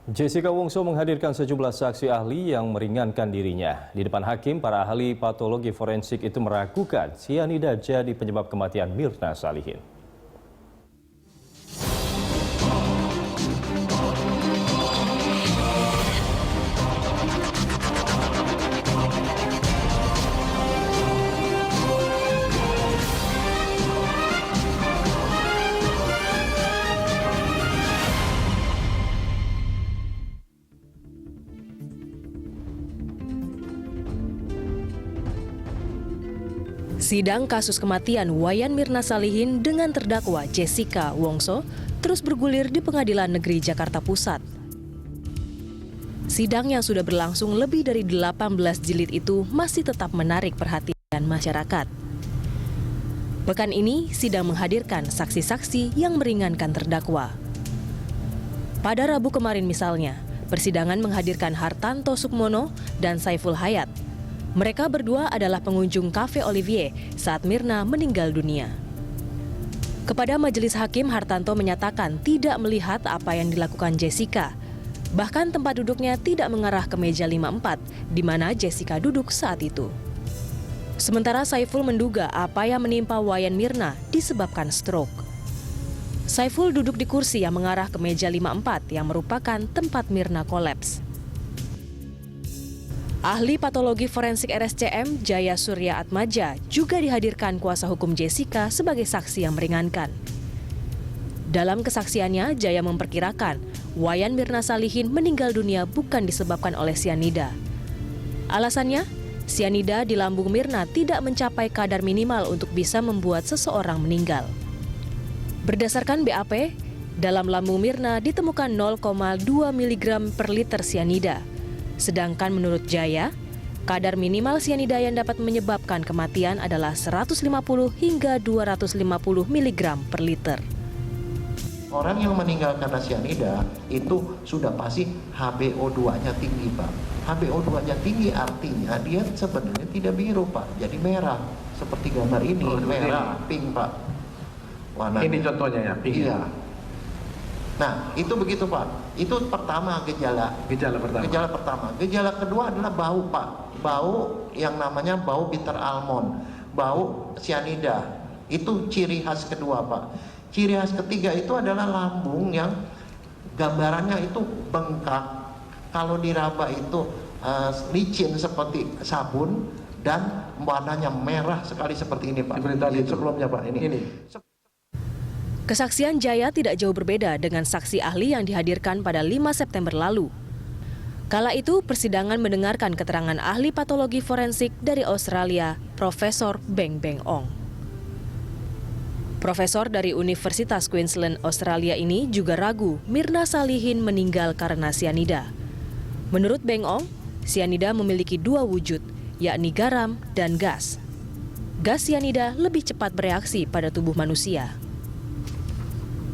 Jessica Wongso menghadirkan sejumlah saksi ahli yang meringankan dirinya. Di depan hakim, para ahli patologi forensik itu meragukan sianida jadi penyebab kematian Mirna Salihin. Sidang kasus kematian Wayan Mirna Salihin dengan terdakwa Jessica Wongso terus bergulir di Pengadilan Negeri Jakarta Pusat. Sidang yang sudah berlangsung lebih dari 18 jilid itu masih tetap menarik perhatian masyarakat. Pekan ini, sidang menghadirkan saksi-saksi yang meringankan terdakwa. Pada Rabu kemarin misalnya, persidangan menghadirkan Hartanto Sukmono dan Saiful Hayat. Mereka berdua adalah pengunjung Cafe Olivier saat Mirna meninggal dunia. Kepada majelis hakim, Hartanto menyatakan tidak melihat apa yang dilakukan Jessica. Bahkan tempat duduknya tidak mengarah ke meja 54, di mana Jessica duduk saat itu. Sementara Saiful menduga apa yang menimpa Wayan Mirna disebabkan stroke. Saiful duduk di kursi yang mengarah ke meja 54 yang merupakan tempat Mirna kolaps. Ahli patologi forensik RSCM Jaya Surya Atmaja juga dihadirkan kuasa hukum Jessica sebagai saksi yang meringankan. Dalam kesaksiannya, Jaya memperkirakan Wayan Mirna Salihin meninggal dunia bukan disebabkan oleh sianida. Alasannya, sianida di lambung Mirna tidak mencapai kadar minimal untuk bisa membuat seseorang meninggal. Berdasarkan BAP, dalam lambung Mirna ditemukan 0,2 mg per liter sianida. Sedangkan menurut Jaya, kadar minimal sianida yang dapat menyebabkan kematian adalah 150 hingga 250 mg per liter. Orang yang meninggal karena sianida itu sudah pasti HbO2-nya tinggi, Pak. HbO2-nya tinggi artinya dia sebenarnya tidak biru, Pak. Jadi merah. Seperti gambar ini, merah, pink, Pak. Warnanya. Ini contohnya ya, pink. Iya. Nah, itu begitu, Pak. Itu pertama gejala. Gejala pertama. Gejala pertama. Gejala kedua adalah bau, Pak. Bau yang namanya bau bitter almond, bau sianida. Itu ciri khas kedua, Pak. Ciri khas ketiga itu adalah lambung yang gambarannya itu bengkak. Kalau diraba itu licin seperti sabun dan warnanya merah sekali seperti ini, Pak. Sebelumnya, Pak, ini. Kesaksian Jaya tidak jauh berbeda dengan saksi ahli yang dihadirkan pada 5 September lalu. Kala itu, persidangan mendengarkan keterangan ahli patologi forensik dari Australia, Profesor Beng Beng Ong. Profesor dari Universitas Queensland, Australia ini juga ragu Mirna Salihin meninggal karena sianida. Menurut Beng Ong, sianida memiliki dua wujud, yakni garam dan gas. Gas sianida lebih cepat bereaksi pada tubuh manusia.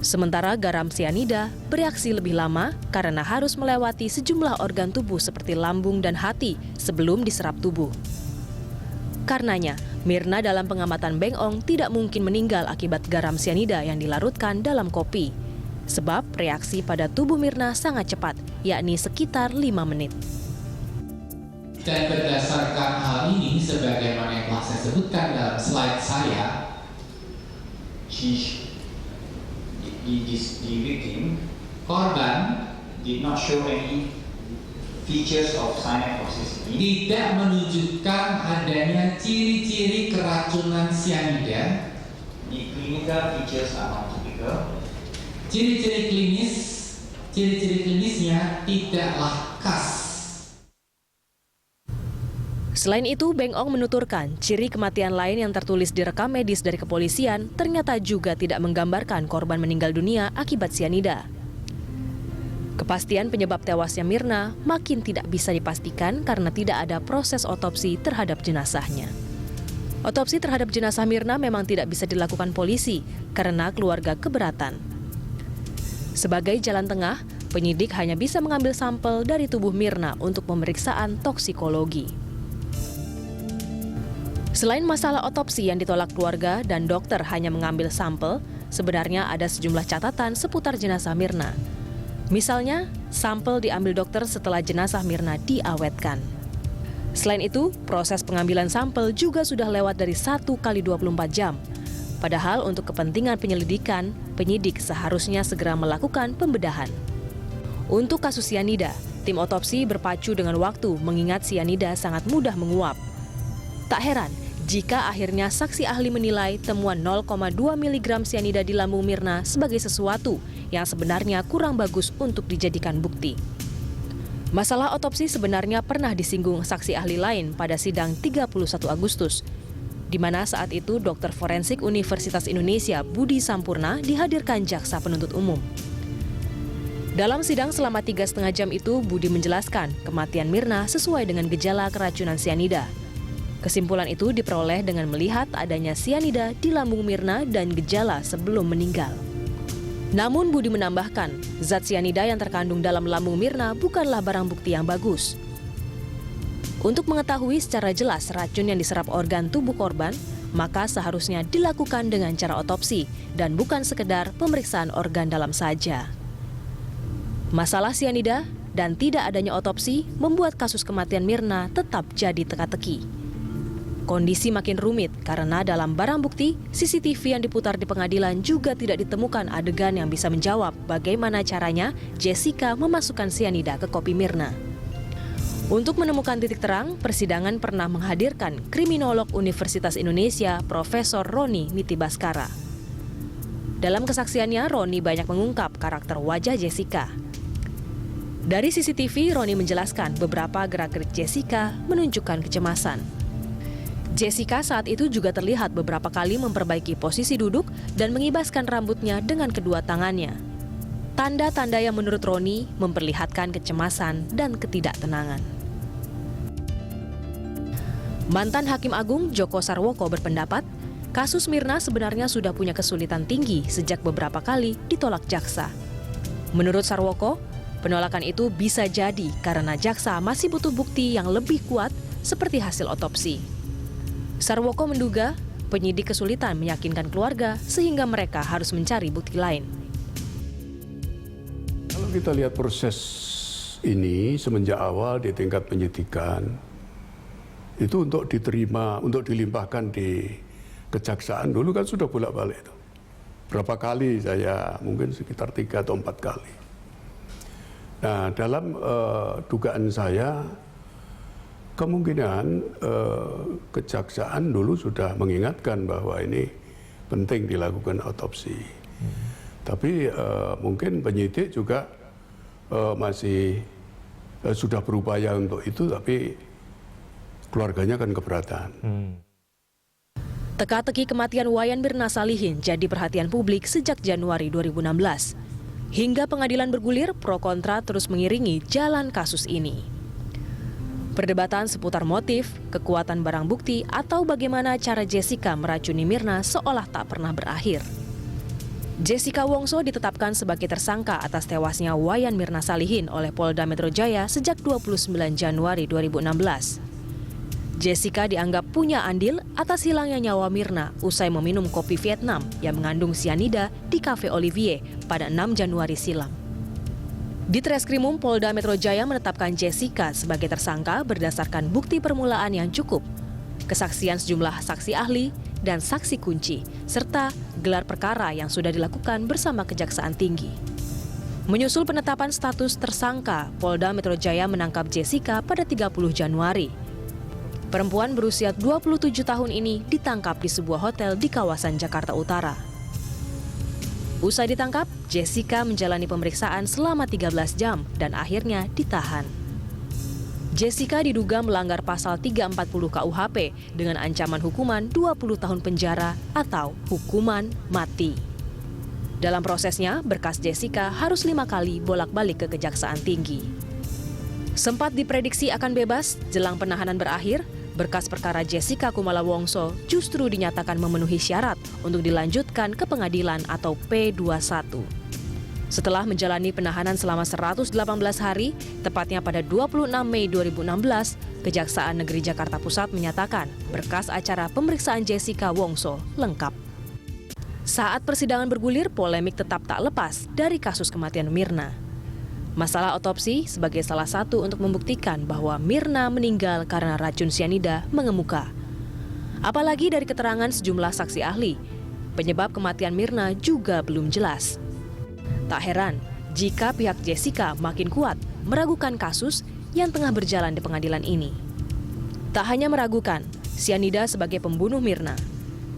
Sementara garam sianida bereaksi lebih lama karena harus melewati sejumlah organ tubuh seperti lambung dan hati sebelum diserap tubuh. Karenanya, Mirna dalam pengamatan Beng Ong tidak mungkin meninggal akibat garam sianida yang dilarutkan dalam kopi. Sebab reaksi pada tubuh Mirna sangat cepat, yakni sekitar 5 menit. Dan berdasarkan hal ini, sebagaimana yang telah saya sebutkan dalam slide saya, the victim, korban, did not show any features of cyanide toxicity. tidak menunjukkan adanya ciri-ciri keracunan sianida. The clinical features are not typical. Ciri-ciri klinisnya tidaklah khas. Selain itu, Beng Ong menuturkan ciri kematian lain yang tertulis di rekam medis dari kepolisian ternyata juga tidak menggambarkan korban meninggal dunia akibat sianida. Kepastian penyebab tewasnya Mirna makin tidak bisa dipastikan karena tidak ada proses otopsi terhadap jenazahnya. Otopsi terhadap jenazah Mirna memang tidak bisa dilakukan polisi karena keluarga keberatan. Sebagai jalan tengah, penyidik hanya bisa mengambil sampel dari tubuh Mirna untuk pemeriksaan toksikologi. Selain masalah otopsi yang ditolak keluarga dan dokter hanya mengambil sampel, sebenarnya ada sejumlah catatan seputar jenazah Mirna. Misalnya, sampel diambil dokter setelah jenazah Mirna diawetkan. Selain itu, proses pengambilan sampel juga sudah lewat dari 1 kali 24 jam. Padahal untuk kepentingan penyelidikan, penyidik seharusnya segera melakukan pembedahan. Untuk kasus sianida, tim otopsi berpacu dengan waktu mengingat sianida sangat mudah menguap. Tak heran jika akhirnya saksi ahli menilai temuan 0,2 mg sianida di lambung Mirna sebagai sesuatu yang sebenarnya kurang bagus untuk dijadikan bukti. Masalah otopsi sebenarnya pernah disinggung saksi ahli lain pada sidang 31 Agustus, di mana saat itu Dokter Forensik Universitas Indonesia Budi Sampurna dihadirkan jaksa penuntut umum. Dalam sidang selama 3,5 jam itu, Budi menjelaskan kematian Mirna sesuai dengan gejala keracunan sianida. Kesimpulan itu diperoleh dengan melihat adanya sianida di lambung Mirna dan gejala sebelum meninggal. Namun Budi menambahkan, zat sianida yang terkandung dalam lambung Mirna bukanlah barang bukti yang bagus. Untuk mengetahui secara jelas racun yang diserap organ tubuh korban, maka seharusnya dilakukan dengan cara otopsi dan bukan sekedar pemeriksaan organ dalam saja. Masalah sianida dan tidak adanya otopsi membuat kasus kematian Mirna tetap jadi teka-teki. Kondisi makin rumit karena dalam barang bukti, CCTV yang diputar di pengadilan juga tidak ditemukan adegan yang bisa menjawab bagaimana caranya Jessica memasukkan sianida ke kopi Mirna. Untuk menemukan titik terang, persidangan pernah menghadirkan kriminolog Universitas Indonesia Profesor Roni Mitibaskara. Dalam kesaksiannya, Roni banyak mengungkap karakter wajah Jessica. Dari CCTV, Roni menjelaskan beberapa gerak-gerik Jessica menunjukkan kecemasan. Jessica saat itu juga terlihat beberapa kali memperbaiki posisi duduk dan mengibaskan rambutnya dengan kedua tangannya. Tanda-tanda yang menurut Roni memperlihatkan kecemasan dan ketidaktenangan. Mantan Hakim Agung Joko Sarwoko berpendapat, kasus Mirna sebenarnya sudah punya kesulitan tinggi sejak beberapa kali ditolak jaksa. Menurut Sarwoko, penolakan itu bisa jadi karena jaksa masih butuh bukti yang lebih kuat seperti hasil otopsi. Sarwoko menduga penyidik kesulitan meyakinkan keluarga sehingga mereka harus mencari bukti lain. Kalau kita lihat proses ini semenjak awal di tingkat penyidikan, itu untuk diterima, untuk dilimpahkan di kejaksaan dulu kan sudah bolak-balik itu. Berapa kali saya, mungkin sekitar 3 atau 4 kali. Nah, dalam dugaan saya, kemungkinan kejaksaan dulu sudah mengingatkan bahwa ini penting dilakukan otopsi. Tapi mungkin penyidik juga masih sudah berupaya untuk itu, tapi keluarganya kan keberatan. Teka-teki kematian Wayan Mirna Salihin jadi perhatian publik sejak Januari 2016. Hingga pengadilan bergulir, pro kontra terus mengiringi jalan kasus ini. Perdebatan seputar motif, kekuatan barang bukti, atau bagaimana cara Jessica meracuni Mirna seolah tak pernah berakhir. Jessica Wongso ditetapkan sebagai tersangka atas tewasnya Wayan Mirna Salihin oleh Polda Metro Jaya sejak 29 Januari 2016. Jessica dianggap punya andil atas hilangnya nyawa Mirna usai meminum kopi Vietnam yang mengandung sianida di Cafe Olivier pada 6 Januari silam. Di Treskrimum Polda Metro Jaya menetapkan Jessica sebagai tersangka berdasarkan bukti permulaan yang cukup, kesaksian sejumlah saksi ahli dan saksi kunci, serta gelar perkara yang sudah dilakukan bersama Kejaksaan Tinggi. Menyusul penetapan status tersangka, Polda Metro Jaya menangkap Jessica pada 30 Januari. Perempuan berusia 27 tahun ini ditangkap di sebuah hotel di kawasan Jakarta Utara. Usai ditangkap, Jessica menjalani pemeriksaan selama 13 jam dan akhirnya ditahan. Jessica diduga melanggar pasal 340 KUHP dengan ancaman hukuman 20 tahun penjara atau hukuman mati. Dalam prosesnya, berkas Jessica harus 5 kali bolak-balik ke Kejaksaan Tinggi. Sempat diprediksi akan bebas, jelang penahanan berakhir, berkas perkara Jessica Kumala Wongso justru dinyatakan memenuhi syarat untuk dilanjutkan ke pengadilan atau P21. Setelah menjalani penahanan selama 118 hari, tepatnya pada 26 Mei 2016, Kejaksaan Negeri Jakarta Pusat menyatakan berkas acara pemeriksaan Jessica Wongso lengkap. Saat persidangan bergulir, polemik tetap tak lepas dari kasus kematian Mirna. Masalah otopsi sebagai salah satu untuk membuktikan bahwa Mirna meninggal karena racun sianida mengemuka. Apalagi dari keterangan sejumlah saksi ahli, penyebab kematian Mirna juga belum jelas. Tak heran jika pihak Jessica makin kuat meragukan kasus yang tengah berjalan di pengadilan ini. Tak hanya meragukan sianida sebagai pembunuh Mirna,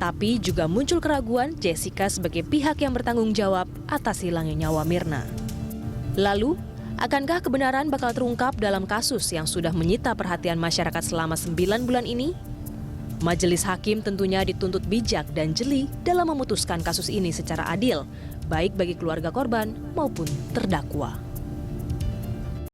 tapi juga muncul keraguan Jessica sebagai pihak yang bertanggung jawab atas hilangnya nyawa Mirna. Lalu, akankah kebenaran bakal terungkap dalam kasus yang sudah menyita perhatian masyarakat selama 9 bulan ini? Majelis hakim tentunya dituntut bijak dan jeli dalam memutuskan kasus ini secara adil, baik bagi keluarga korban maupun terdakwa.